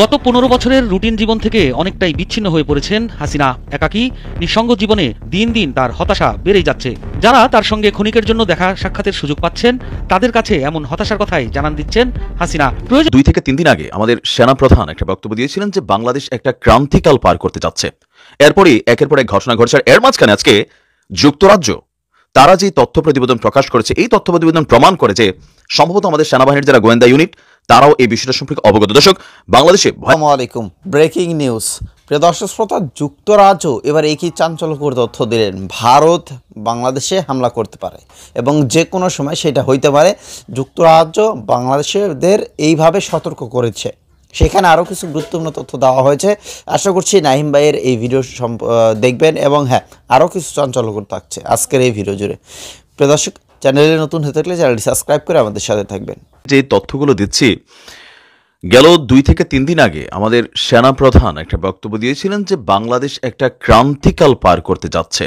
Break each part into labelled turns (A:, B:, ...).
A: গত 15 বছরের রুটিন জীবন থেকে অনেকটাই বিচ্ছিন্ন হয়ে পড়েছেন হাসিনা। একাকী নিঃসঙ্গ জীবনে দিন দিন তার হতাশা বেড়েই যাচ্ছে। যারা তার সঙ্গে ক্ষণিকের জন্য দেখা সাক্ষাতের সুযোগ পাচ্ছেন তাদের কাছে এমন হতাশার কথাই জানান দিচ্ছেন হাসিনা।
B: 2 থেকে 3 দিন আগে আমাদের সেনাপ্রধান একটা বক্তব্য দিয়েছিলেন যে বাংলাদেশ একটা ক্রান্তিকাল পার করতে যাচ্ছে। এরপরই একের পর এক ঘটনা ঘটছে। এর মাঝখানে আজকে যুক্তরাজ্য তারা যে তথ্য প্রতিবেদন প্রকাশ করেছে, এই তথ্য প্রতিবেদন প্রমাণ করে যে সম্ভবত আমাদের সেনাবাহিনীর যারা গোয়েন্দা ইউনিট তারাও এই বিষয়টা সম্পর্কে অবগত। দর্শক, বাংলাদেশে
C: আসসালামু আলাইকুম, ব্রেকিং নিউজ। প্রিয় দর্শক শ্রোতা, যুক্তরাজ্য এবার একই চাঞ্চল্যকর তথ্য দিলেন, ভারত বাংলাদেশে হামলা করতে পারে এবং যে কোনো সময় সেটা হইতে পারে। যুক্তরাজ্য বাংলাদেশিদের এইভাবে সতর্ক করেছে। সেখানে আরও কিছু গুরুত্বপূর্ণ তথ্য দেওয়া হয়েছে। আশা করছি নাহিম ভাইয়ের এই ভিডিও দেখবেন এবং হ্যাঁ, আরও কিছু চাঞ্চল্যকর থাকছে আজকের এই ভিডিও জুড়ে। প্রিয় দর্শক, চ্যানেলে নতুন হয়ে থাকলে চ্যানেলটি সাবস্ক্রাইব করে আমাদের সাথে থাকবেন।
B: যে তথ্যগুলো দিচ্ছি, গেল 2 থেকে 3 দিন আগে আমাদের সেনাপ্রধান একটা বক্তব্য দিয়েছিলেন যে বাংলাদেশ একটা ক্রান্তিকাল পার করতে যাচ্ছে।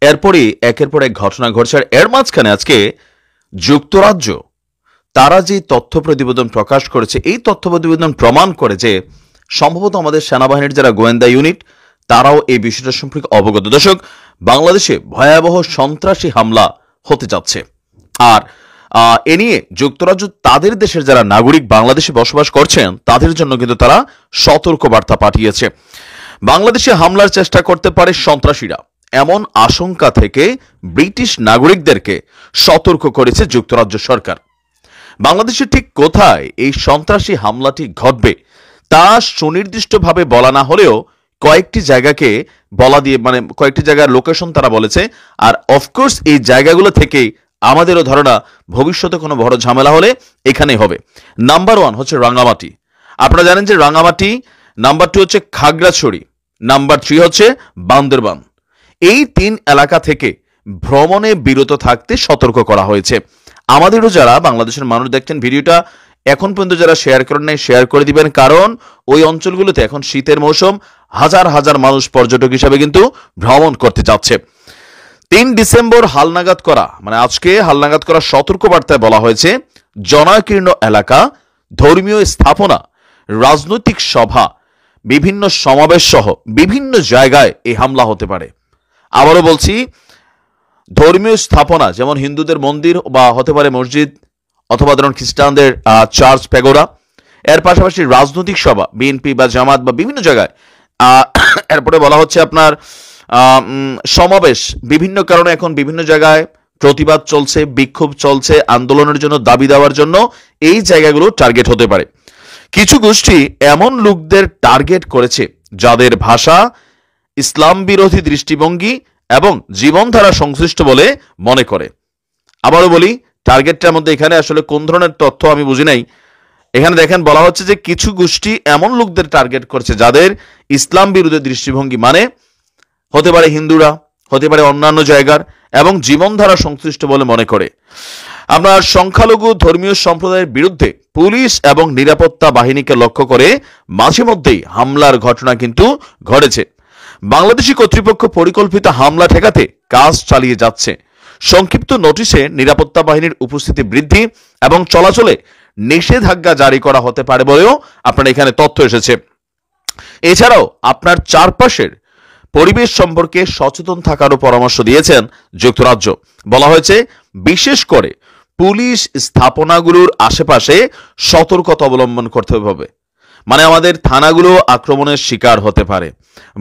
B: এরপরই একের পর এক ঘটনা ঘটছে। এর মাঝখানে আজকে যুক্তরাজ্য তারা যে তথ্য প্রতিবেদন প্রকাশ করেছে, এই তথ্য প্রতিবেদন প্রমাণ করে যে সম্ভবত আমাদের সেনাবাহিনীর যারা গোয়েন্দা ইউনিট তারাও এই বিষয়টা সম্পর্কে অবগত। দর্শক, বাংলাদেশে ভয়াবহ সন্ত্রাসী হামলা হতে যাচ্ছে। আর এ নিয়ে যুক্তরাজ্য তাদের দেশের যারা নাগরিক বাংলাদেশে বসবাস করছেন তাদের জন্য কিন্তু তারা সতর্ক বার্তা পাঠিয়েছে। বাংলাদেশে হামলার চেষ্টা করতে পারে সন্ত্রাসীরা, এমন আশঙ্কা থেকে ব্রিটিশ নাগরিকদেরকে সতর্ক করেছে যুক্তরাজ্য সরকার। বাংলাদেশে ঠিক কোথায় এই সন্ত্রাসী হামলাটি ঘটবে তা সুনির্দিষ্টভাবে বলা না হলেও কয়েকটি জায়গাকে বলা দিয়ে, কয়েকটি জায়গার লোকেশন তারা বলেছে। আর অফকোর্স এই জায়গাগুলো থেকেই আমাদেরও ধারণা ভবিষ্যতে কোনো বড় ঝামেলা হলে এখানেই হবে। নাম্বার 1 হচ্ছে রাঙ্গামাটি। আপনারা জানেন যে রাঙ্গামাটি, নাম্বার 2 হচ্ছে খাগড়াছড়ি, নাম্বার 3 হচ্ছে বান্দরবান। এই 3 এলাকা থেকে ভ্রমণে বিরত থাকতে সতর্ক করা হয়েছে। আমাদেরও যারা বাংলাদেশের মানুষ দেখছেন ভিডিওটা, এখন পর্যন্ত যারা শেয়ার করেন নাই শেয়ার করে দিবেন, কারণ ওই অঞ্চলগুলোতে এখন শীতের মৌসুম, হাজার হাজার মানুষ পর্যটক হিসাবে কিন্তু ভ্রমণ করতে যাচ্ছে। 3 ডিসেম্বর হালনাগাদ করা, আজকে হালনাগাদ করা সতর্কবার্তায় বলা হয়েছে জনাকীর্ণ এলাকা, ধর্মীয় স্থাপনা, রাজনৈতিক সভা, বিভিন্ন সমাবেশ সহ বিভিন্ন জায়গায় এই হামলা হতে পারে। আবারও বলছি, ধর্মীয় স্থাপনা যেমন হিন্দুদের মন্দির বা হতে পারে মসজিদ, অথবা ধরুন খ্রিস্টানদের চার্চ, প্যাগোডা, এর পাশাপাশি রাজনৈতিক সভা, বিএনপি বা জামাত বা বিভিন্ন জায়গায়। এরপরে বলা হচ্ছে আপনার সমাবেশ, বিভিন্ন কারণে এখন বিভিন্ন জায়গায় প্রতিবাদ চলছে, বিক্ষোভ চলছে, আন্দোলনের জন্য দাবি দেওয়ার জন্য এই জায়গাগুলো টার্গেট হতে পারে। কিছু গোষ্ঠী এমন লোকদের টার্গেট করেছে যাদের ভাষা ইসলাম বিরোধী দৃষ্টিভঙ্গি এবং জীবনধারা সংশ্লিষ্ট বলে মনে করে। আবারও বলি, টার্গেটটার মধ্যে এখানে আসলে কোন ধরনের তথ্য আমি বুঝি নাই। এখানে দেখেন বলা হচ্ছে যে কিছু গোষ্ঠী এমন লোকদের টার্গেট করছে যাদের ইসলাম বিরোধী দৃষ্টিভঙ্গি, হতে পারে হিন্দুরা, হতে পারে অন্যান্য জায়গার, এবং জীবনধারা সংশ্লিষ্ট বলে মনে করে। আপনার সংখ্যালঘু ধর্মীয় সম্প্রদায়ের বিরুদ্ধে পুলিশ এবং নিরাপত্তা বাহিনীকে লক্ষ্য করে মাঝে মধ্যেই হামলার ঘটনা কিন্তু ঘটেছে। বাংলাদেশি কর্তৃপক্ষ পরিকল্পিত হামলা ঠেকাতে কাজ চালিয়ে যাচ্ছে। সংক্ষিপ্ত নোটিশে নিরাপত্তা বাহিনীর উপস্থিতি বৃদ্ধি এবং চলাচলে নিষেধাজ্ঞা জারি করা হতে পারে বলেও আপনার এখানে তথ্য এসেছে। এছাড়াও আপনার চারপাশের পরিবেশ সম্পর্কে সচেতন থাকারও পরামর্শ দিয়েছেন যুক্তরাজ্য। বলা হয়েছে বিশেষ করে পুলিশ স্থাপনাগুলোর আশেপাশে সতর্কতা অবলম্বন করতে হবে। আমাদের থানাগুলো আক্রমণের শিকার হতে পারে।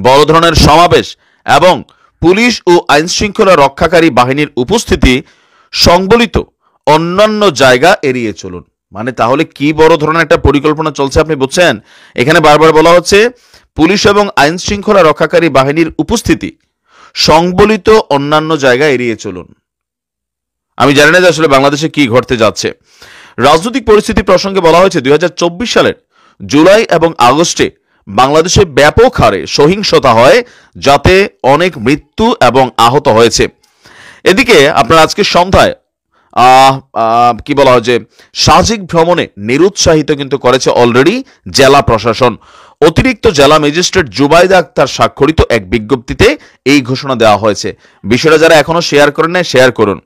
B: বড় ধরনের সমাবেশ এবং পুলিশ ও আইন শৃঙ্খলা রক্ষাকারী বাহিনীর উপস্থিতি সংবলিত অন্যান্য জায়গা এড়িয়ে চলুন। তাহলে কি বড় ধরনের একটা পরিকল্পনা চলছে আপনি বুঝছেন? এখানে বারবার বলা হচ্ছে পুলিশ এবং আইন শৃঙ্খলা রক্ষাকারী বাহিনীর উপস্থিতি সংবলিত অন্যান্য জায়গা এড়িয়ে চলুন। আমি জানি না যে আসলে বাংলাদেশে কি ঘটতে যাচ্ছে। রাজনৈতিক পরিস্থিতি প্রসঙ্গে বলা হয়েছে 2024 সালের জুলাই এবং আগস্টে বাংলাদেশে ব্যাপক হারে সহিংসতা হয়, যাতে অনেক মৃত্যু এবং আহত হয়েছে। এদিকে আপনার আজকে সন্ধ্যায় কি বলা হয় যে সাহসিক ভ্রমণে নিরুৎসাহিত কিন্তু করেছে অলরেডি জেলা প্রশাসন। অতিরিক্ত জেলা ম্যাজিস্ট্রেট জুবাইদা আক্তার স্বাক্ষরিত এক বিজ্ঞপ্তিতে এই ঘোষণা দেওয়া হয়েছে। বিষয়টা যারা এখনো শেয়ার করেন নাই শেয়ার করুন।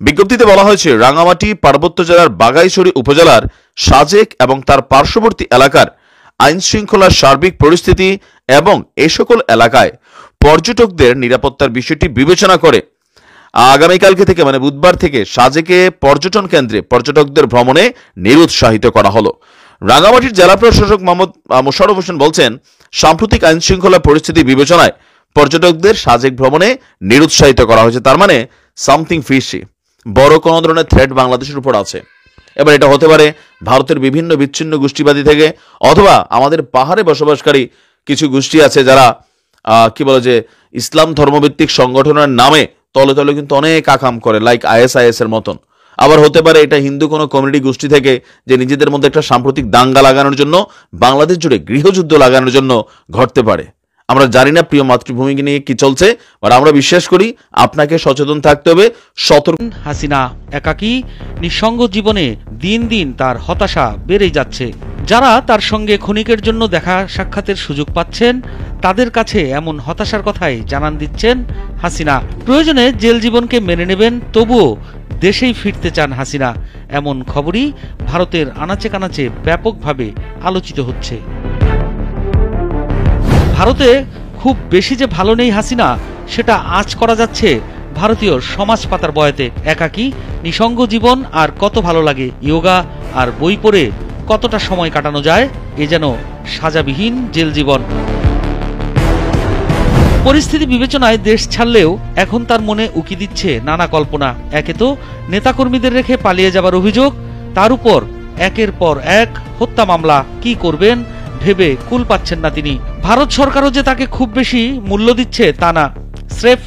B: বিজ্ঞপ্তিতে বলা হয়েছে রাঙ্গামাটি পার্বত্য জেলার বাগাইছড়ি উপজেলার সাজেক এবং তার পার্শ্ববর্তী এলাকার আইন শৃঙ্খলার সার্বিক পরিস্থিতি এবং এই সকল এলাকায় পর্যটকদের নিরাপত্তার বিষয়টি বিবেচনা করে আগামীকালকে থেকে মানে বুধবার থেকে সাজেকে পর্যটন কেন্দ্রে পর্যটকদের ভ্রমণে নিরুৎসাহিত করা হলো। রাঙামাটির জেলা প্রশাসক মোহাম্মদ মোশাররফ হোসেন বলছেন, সাম্প্রতিক আইন শৃঙ্খলা পরিস্থিতি বিবেচনায় পর্যটকদের সাজেক ভ্রমণে নিরুৎসাহিত করা হয়েছে। তার মানে সামথিং ফিশি, বড় কোনো ধরনের থ্রেট বাংলাদেশের উপর আছে। এবার এটা হতে পারে ভারতের বিভিন্ন বিচ্ছিন্ন গোষ্ঠীবাদী থেকে, অথবা আমাদের পাহাড়ে বসবাসকারী কিছু গোষ্ঠী আছে যারা কি বলে যে ইসলাম ধর্মভিত্তিক সংগঠনের নামে তলে তলে কিন্তু অনেক আকাম করে, লাইক ISIS এর মতন। আবার হতে পারে এটা হিন্দু কোনো কমিউনিটি গোষ্ঠী থেকে, যে নিজেদের মধ্যে একটা সাম্প্রতিক দাঙ্গা লাগানোর জন্য, বাংলাদেশ জুড়ে গৃহযুদ্ধ লাগানোর জন্য ঘটতে পারে। আমরা জানি না প্রিয় মাতৃভূমিকে নিয়ে কি চলছে, বাট আমরা বিশ্বাস করি আপনাকে সচেতন থাকতে হবে, সতর্ক।
A: হাসিনা একাকী নিঃসঙ্গ জীবনে দিন দিন তার হতাশা বেড়েই যাচ্ছে। যারা তার সঙ্গে ক্ষণিকের জন্য দেখা সাক্ষাতের সুযোগ পাচ্ছেন তাদের কাছে এমন হতাশার কথাই জানান দিচ্ছেন হাসিনা। প্রয়োজনে জেল জীবনকে মেনে নেবেন, তবুও দেশেই ফিরতে চান হাসিনা। এমন খবরই ভারতের আনাচে কানাচে ব্যাপকভাবে আলোচিত হচ্ছে। ভারতে খুব বেশি যে ভালো নেই হাসিনা, সেটা আঁচ করা যাচ্ছে ভারতীয় সমাজ পাতার বয়াতে। একাকী নিঃসঙ্গ জীবন আর কত ভালো লাগে, ইয়োগা আর বই পড়ে কতটা সময় কাটানো যায়, এ যেন সাজাবিহীন জেল জীবন। পরিস্থিতি বিবেচনায় দেশ ছাড়লেও এখন তার মনে উকি দিচ্ছে নানা কল্পনা। একে তো নেতাকর্মীদের রেখে পালিয়ে যাবার অভিযোগ, তার উপর একের পর এক হত্যা মামলা। কি করবেন ভেবে কুল পাচ্ছেন না তিনি। ভারত সরকারও যে তাকে খুব বেশি মূল্য দিচ্ছে তা না, স্রেফ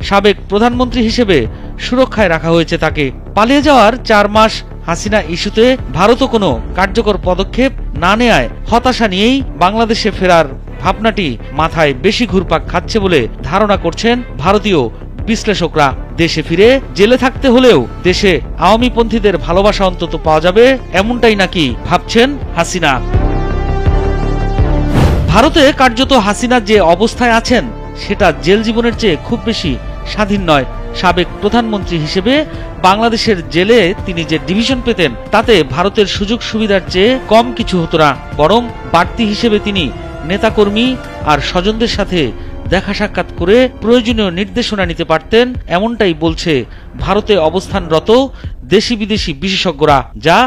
A: সাবেক প্রধানমন্ত্রী হিসেবে সুরক্ষায় রাখা হয়েছে তাকে। পালিয়ে যাওয়ার 4 মাস হাসিনা ইস্যুতে ভারতও কোনো কার্যকর পদক্ষেপ না নেয়ায় হতাশা নিয়েই বাংলাদেশে ফেরার ভাবনাটি মাথায় বেশি ঘুরপাক খাচ্ছে বলে ধারণা করছেন ভারতীয় বিশ্লেষকরা। দেশে ফিরে জেলে থাকতে হলেও দেশে আওয়ামীপন্থীদের ভালোবাসা অন্তত পাওয়া যাবে, এমনটাই নাকি ভাবছেন হাসিনা। ভারতে কার্যত হাসিনা যে অবস্থায় আছেন সেটা জেল জীবনের চেয়ে খুব বেশি স্বাধীন নয়। সাবেক প্রধানমন্ত্রী হিসেবে বাংলাদেশের জেলে তিনি যে ডিভিশন পেতেন তাতে ভারতের সুযোগ সুবিধার চেয়ে কম কিছু হতো না, বরং বাড়তি হিসেবে তিনি নেতাকর্মী আর স্বজনদের সাথে দেখা সাক্ষাৎ করে প্রয়োজনীয় নির্দেশনা নিতে পারতেন, এমনটাই বলছে ভারতে অবস্থানরত দেশি বিদেশি বিশেষজ্ঞরা, যা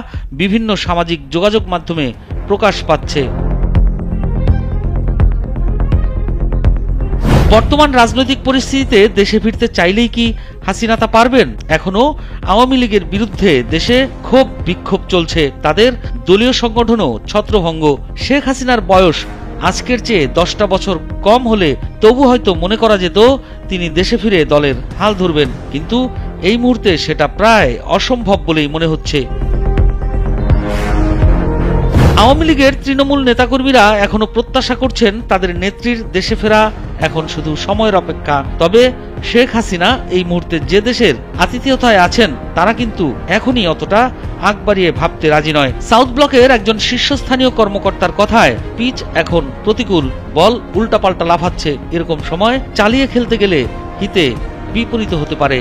A: বিভিন্ন সামাজিক যোগাযোগ মাধ্যমে প্রকাশ পাচ্ছে। বর্তমান রাজনৈতিক পরিস্থিতিতে দেশে ফিরতে চাইলেই কি হাসিনা তা পারবেন? এখনো আওয়ামী লীগের বিরুদ্ধে দেশে ক্ষোভ বিক্ষোভ চলছে, তাদের দলীয় সংগঠনও ছত্রভঙ্গ। শেখ হাসিনার বয়স আজকের চেয়ে 10টা বছর কম হলে তবু হয়তো মনে করা যেত তিনি দেশে ফিরে দলের হাল ধরবেন, কিন্তু এই মুহূর্তে সেটা প্রায় অসম্ভব বলেই মনে হচ্ছে। আওয়ামী লীগের তৃণমূল নেতাকর্মীরা এখনো প্রত্যাশা করছেন তাদের নেত্রীর দেশে ফেরা এখন শুধু সময়ের অপেক্ষা। তবে শেখ হাসিনা এই মুহূর্তে যে দেশের আতিথেয়তায় আছেন তারা কিন্তু এখনই অতটা আগ বাড়িয়ে ভাবতে রাজি নয়। সাউথ ব্লকের একজন শীর্ষস্থানীয় কর্মকর্তার কথায় পিচ এখন প্রতিকূল, বল উল্টাপাল্টা লাফাচ্ছে। এরকম সময় চালিয়ে খেলতে গেলে হিতে বিপরীত হতে পারে।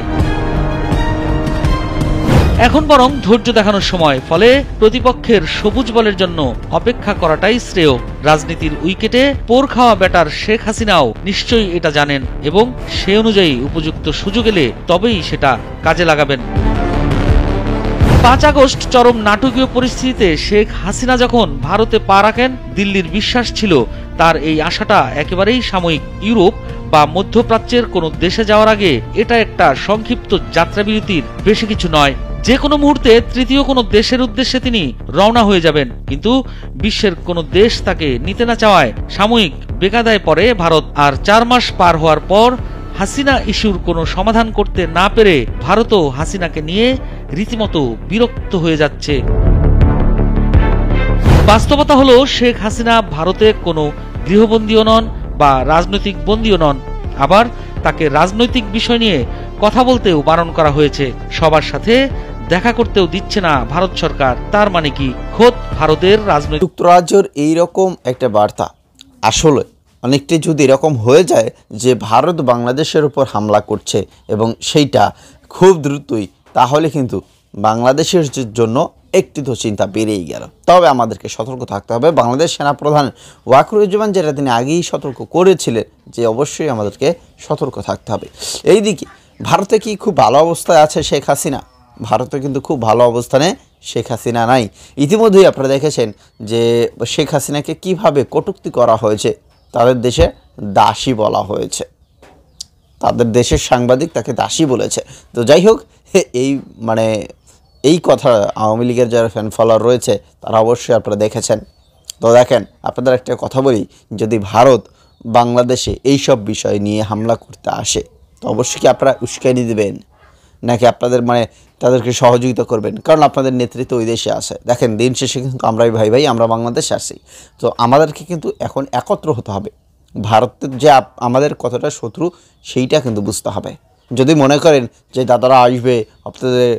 A: এখন বরং ধৈর্য দেখানোর সময়, ফলে প্রতিপক্ষের সবুজ বলের জন্য অপেক্ষা করাটাই শ্রেয়। রাজনীতির উইকেটে পোর খাওয়া ব্যাটার শেখ হাসিনাও নিশ্চয়ই এটা জানেন এবং সে অনুযায়ী উপযুক্ত সুযোগ এলে তবেই সেটা কাজে লাগাবেন। 5 আগস্ট চরম নাটকীয় পরিস্থিতিতে শেখ হাসিনা যখন ভারতে পা রাখেন, দিল্লির বিশ্বাস ছিল তার এই আশাটা একেবারেই সাময়িক। ইউরোপ বা মধ্যপ্রাচ্যের কোনো দেশে যাওয়ার আগে এটা একটা সংক্ষিপ্ত যাত্রাবিরতির বেশি কিছু নয়। যে কোনো মুহূর্তে তৃতীয় কোনো দেশের উদ্দেশ্যে তিনি রওনা হয়ে যাবেন, কিন্তু বিশ্বের কোনো দেশ তাকে নিতে না চাওয়ায় সাময়িক বেকায়দায় পড়ে ভারত। আর 4 মাস পার হওয়ার পর হাসিনা ইস্যুর কোনো সমাধান করতে না পেরে ভারতও হাসিনাকে নিয়ে রীতিমতো বিরক্ত হয়ে যাচ্ছে। বাস্তবতা হলো শেখ হাসিনা ভারতে কোনো গৃহবন্দীও নন বা রাজনৈতিক বন্দীও নন। আবার তাকে রাজনৈতিক বিষয় নিয়ে কথা বলতেও বারণ করা হয়েছে। সবার সাথে দেখা করতেও দিচ্ছে না ভারত সরকার। তার মানে কি খোদ ভারতের রাজনৈতিক
C: যুক্তরাজ্যের এইরকম একটা বার্তা আসলে অনেকটাই যদি এরকম হয়ে যায় যে ভারত বাংলাদেশের উপর হামলা করছে এবং সেইটা খুব দ্রুতই, তাহলে কিন্তু বাংলাদেশের জন্য একটু তো চিন্তা বেড়েই গেল। তবে আমাদেরকে সতর্ক থাকতে হবে। বাংলাদেশ সেনাপ্রধান ওয়াকরুজ্জামান যেটা তিনি আগেই সতর্ক করেছিলেন যে অবশ্যই আমাদেরকে সতর্ক থাকতে হবে। এইদিকে ভারতে কি খুব ভালো অবস্থায় আছে শেখ হাসিনা? ভারতে কিন্তু খুব ভালো অবস্থানে শেখ হাসিনা নাই। ইতিমধ্যেই আপনারা দেখেছেন যে শেখ হাসিনাকে কিভাবে কটূক্তি করা হয়েছে, তাদের দেশে দাসী বলা হয়েছে, তাদের দেশের সাংবাদিক তাকে দাসী বলেছে। তো যাই হোক, এই কথা আওয়ামী লীগের যারা ফ্যান ফলোয়ার রয়েছে তারা অবশ্যই আপনারা দেখেছেন। তো দেখেন, আপনাদের একটা কথা বলি, যদি ভারত বাংলাদেশে এই সব বিষয় নিয়ে হামলা করতে আসে তো অবশ্যই কি আপনারা উস্কানি দেবেন নাকি আপনাদের তাদেরকে সহযোগিতা করবেন? কারণ আপনাদের নেতৃত্ব ওই দেশে আছে। দেখেন, দিন শেষে কিন্তু আমরাই ভাই আমরা বাংলাদেশে আছি। তো আমাদেরকে কিন্তু এখন একত্র হতে হবে। ভারতের যে আমাদের কতটা শত্রু সেইটা কিন্তু বুঝতে হবে। যদি মনে করেন যে দাদারা আসবে আপনাদের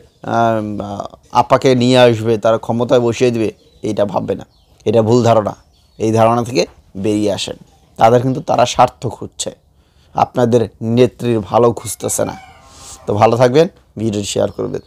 C: আপাকে নিয়ে আসবে, তারা ক্ষমতায় বসিয়ে দিবে, এইটা ভাববে না, এটা ভুল ধারণা। এই ধারণা থেকে বেরিয়ে আসেন। তারা স্বার্থ খুঁজছে, আপনাদের নেত্রীর ভালো খুঁজতেছে না। তো ভালো থাকবেন, ভিডিও শেয়ার করবেন।